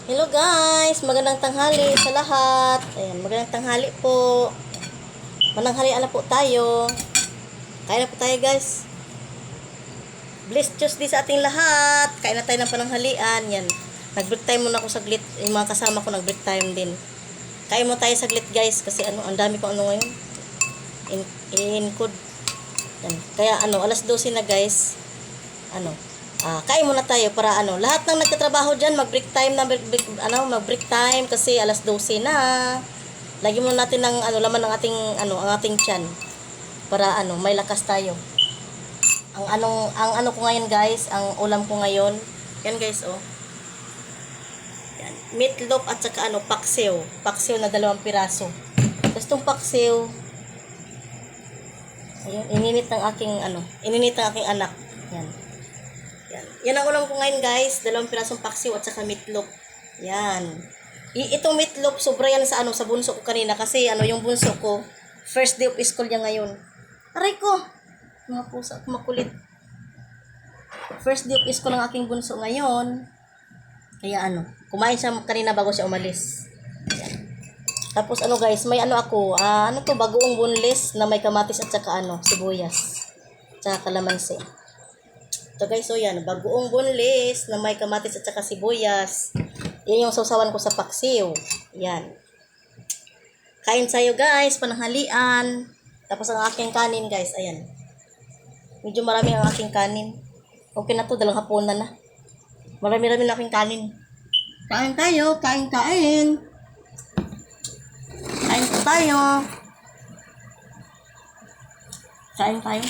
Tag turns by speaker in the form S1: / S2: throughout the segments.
S1: Hello guys, magandang tanghali sa lahat. Ayan, magandang tanghali po. Mananghalian na po tayo. Kain na po tayo guys. Blessed Tuesday sa ating lahat. Kain na tayo ng pananghalian. Yan. Nag-break time muna ako saglit. Yung mga kasama ko nag-break time din. Kain mo tayo saglit guys kasi ang dami kong ngayon. In-code. Yan. Kaya alas 12 na guys. Kain muna tayo para lahat ng nagtatrabaho diyan mag-break time na mag-break time kasi alas 12 na. Lagyan muna natin ng laman ng ating ang ating tiyan para may lakas tayo. Ang ko ngayon guys, ang ulam ko ngayon. Yan guys oh. Yan, meatloaf at saka paksiw. Paksiw na 2 piraso. Tapos tong paksiw ayun, ininit ng aking anak. Yan. Yan ang ulam ko ngayon guys, 2 pirasong paksiw at saka meatloaf. Yan. Itong meatloaf, sobra yan sa sa bunso ko kanina kasi yung bunso ko, first day of school niya ngayon. Aray ko! Mga pusa, makulit. First day of school ng aking bunso ngayon. Kaya kumain siya kanina bago siya umalis. Yan. Tapos guys, may ako, bagoong boneless na may kamatis at saka sibuyas. Tsaka kalamansi. Ito guys, so yan, bagoong boneless na may kamatis at saka sibuyas. Yan yung sausawan ko sa paksiw. Yan. Kain tayo guys, pananghalian. Tapos ang aking kanin guys, ayan. Medyo marami ang aking kanin. Okay na to, 2 hapunan na. Marami-rami na aking kanin. Kain tayo, kain. Kain tayo. Kain tayo.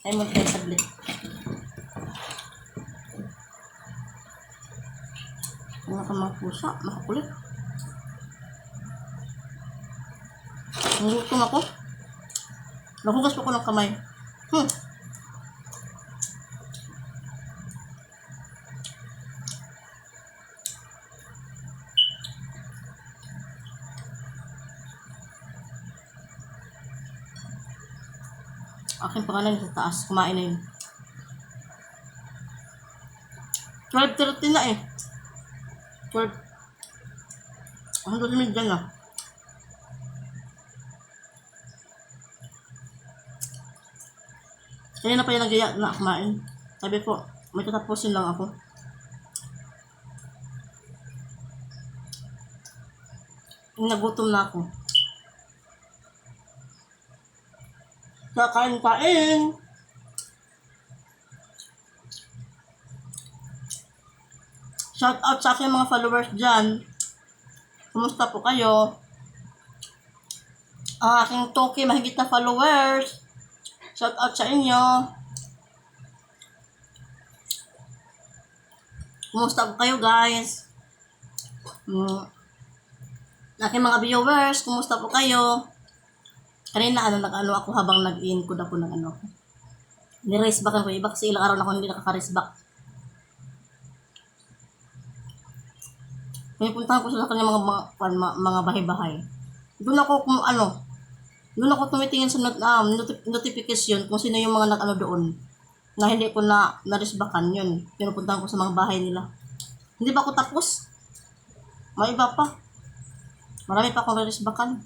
S1: Ay mo tayo saglit. Mga pusa, makakulit. Nagutom ako. Nahugas pa ko ng kamay. Aking pangalan sa taas. Kumain na yun. 12:30 na eh. 12. Ang gasimid dyan na. Kanina pa yung nagaya na kumain. Sabi ko, may tatapusin lang ako. Nagutom na ako. Kain. Shout out sa aking mga followers dyan. Kumusta po kayo? Ang aking toki mahigit na followers. Shout out sa inyo. Kumusta po kayo guys? Aking mga viewers, kumusta po kayo? Kanina ako habang nag-in-code ako ng ni-raise back ko iba kasi ilang araw na ako hindi nakaka-raise back. May puntahan ko sa kanya mga bahay-bahay. Doon ako tumitingin sa notification kung sino yung mga doon na hindi ko na-raise backan yun. Pinupuntahan ko sa mga bahay nila. Hindi ba ako tapos? May iba pa. Marami pa akong raise backan.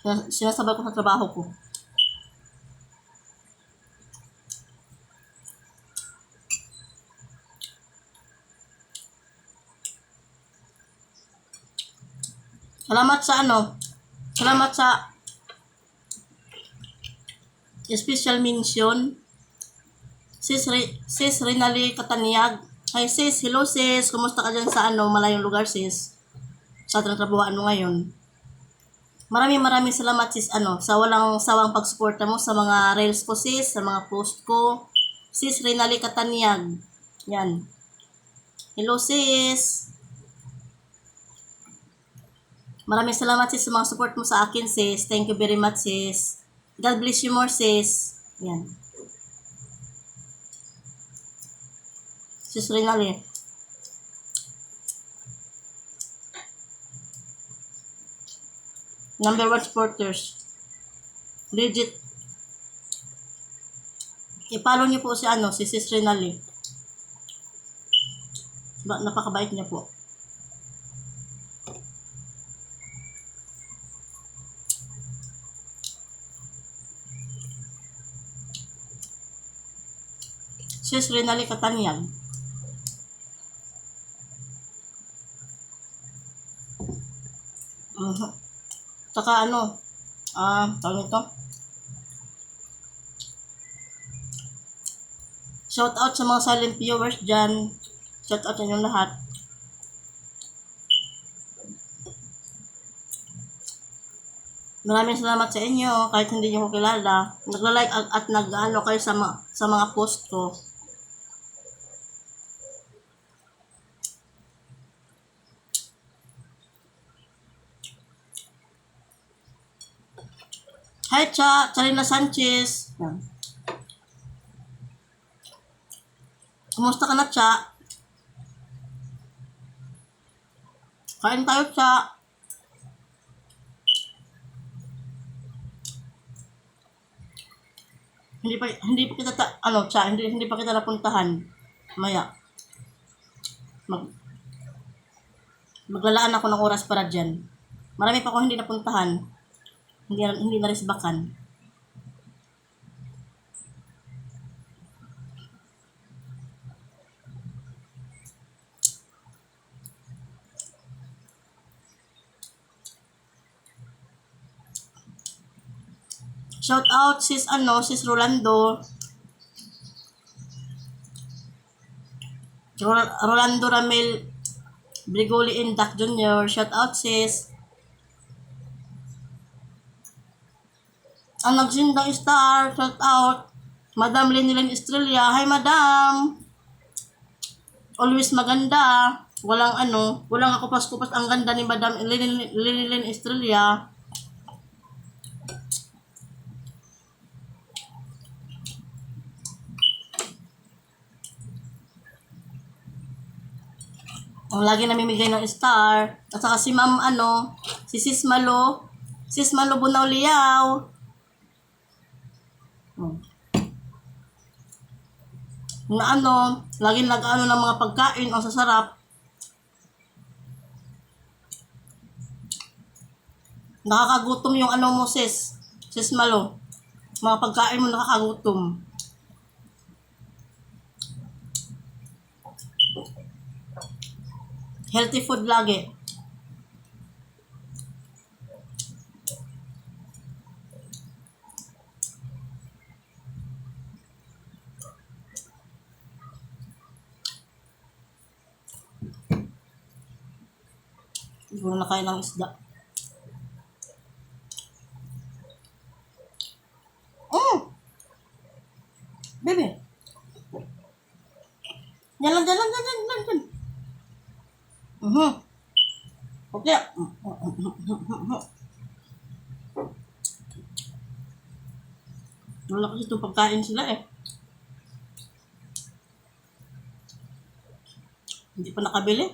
S1: Sinasabay ko sa trabaho ko. Salamat sa special mention Sis Rinali Kataniag. Hi sis, hello sis, kumusta ka dyan sa malayong lugar sis? Sa trabahoan mo ngayon. Maraming salamat sis sa walang sawang pagsuporta mo sa mga reels ko sis, sa mga post ko. Sis Rinali Kataniag. Yan. Hello sis. Maraming salamat sis sa mga support mo sa akin sis. Thank you very much sis. God bless you more sis. Yan. Sis Rinali. Number 1 supporters. Legit. I-follow niyo po si ano, si Sis Renali. Napakabait niya po. Sis Renali Katanyag. Saka ano, tawag nito. Shout out sa mga silent viewers dyan. Shout out sa inyong lahat. Maraming salamat sa inyo kahit hindi niyo ko kilala. Nagla-like at nag-ano kayo sa mga post ko. Hi Charina Sanchez. Yan. Kumusta ka na, Cha? Kain tayo, Cha. Hindi pa kita Cha, hindi pa kita napuntahan. Maya. Maglalaan ako ng oras para diyan. Marami pa akong hindi napuntahan. Hindi na resbakan. Shout out sis Rolando. Rolando Ramel Brigoli Indak Jr. Shout out sis. Ang nagsindang star, shout out. Madam Lenilen Estrella. Hi Madam. Always maganda. Walang ako pas-kupas. Ang ganda ni Madam Lenilen Estrella. Ang lagi namimigay ng star. At saka si Ma'am si Sis Malo Bunaw Liyaw. Na laging nag-ano ng mga pagkain, ang sasarap. Nakakagutom yung mo sis Malo. Mga pagkain mo nakakagutom. Healthy food lagi. Siguro na kain ng isda. Bebe. Jalan. Okay. Wala kasi itong pagkain sila eh. Hindi pa nakabili.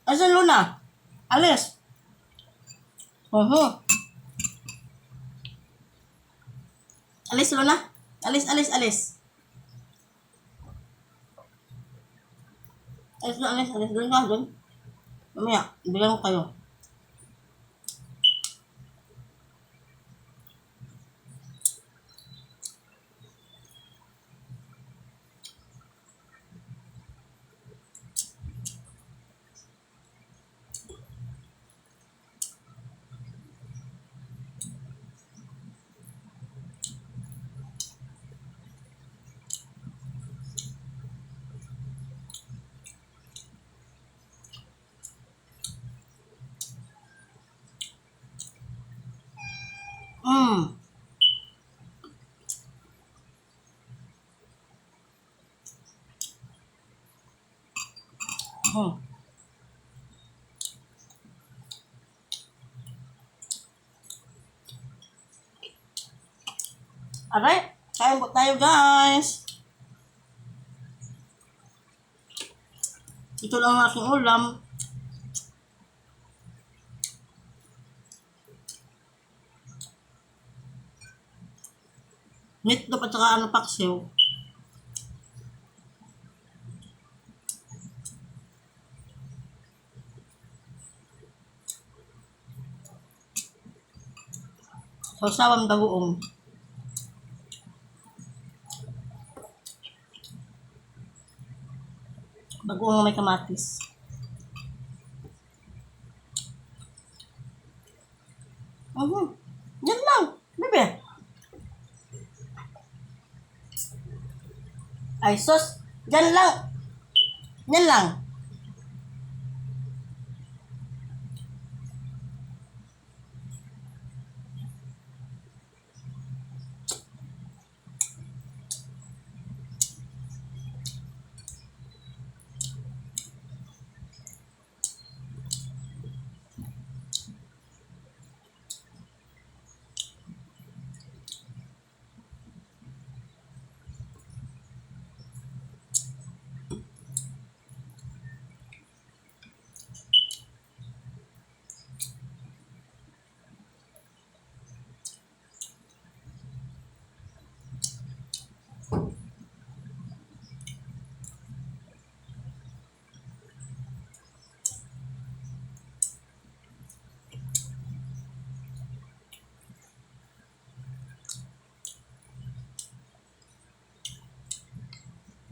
S1: Asan Luna? Alis. Alis Luna. Alis. Alis. Doon ka, doon. Mamaya, bigyan ko kayo. Alright, kain po tayo guys. Ito lang ang aking ulam. Meatloaf at saka ano, paksiw. Sawsawang bagoong. Bagoong may kamatis. Yan lang, bebe. Ay, sos. Yan lang. Yan lang.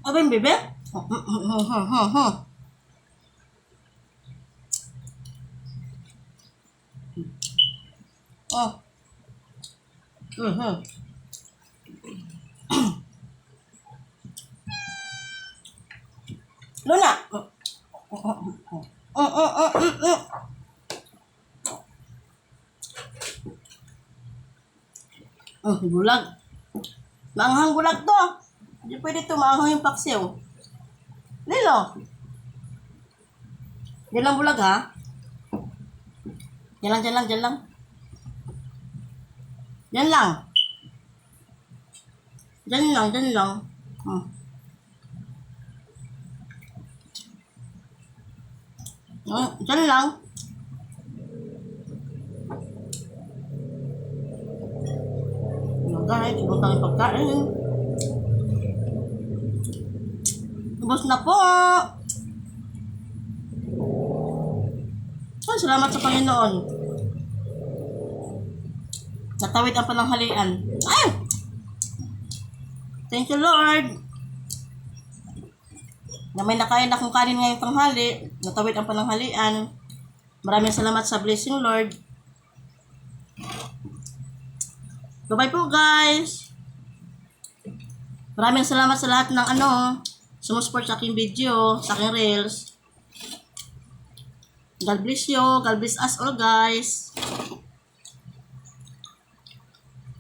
S1: Apa yung bebe? Oh. Luna. Bulag. Maanghang bulag to. Hindi pwede ito, maanghang yung paksiw. Lilo. Yan lang bulag ha. Yan lang, yan lang, yan lang. Yan lang. Yan lang, yan lang. Yan lang. Guys, ibutang yung pagkain. Ubos na po. Salamat sa Panginoon. Natawid ang pananghalian. Ay! Thank you, Lord. Na may nakain akong kanin ngayong tanghali. Natawid ang pananghalian. Maraming salamat sa blessing, Lord. Bye-bye po, guys. Maraming salamat sa lahat ng sumusupport sa aking video, sa aking reels. God bless you. God bless us all, guys.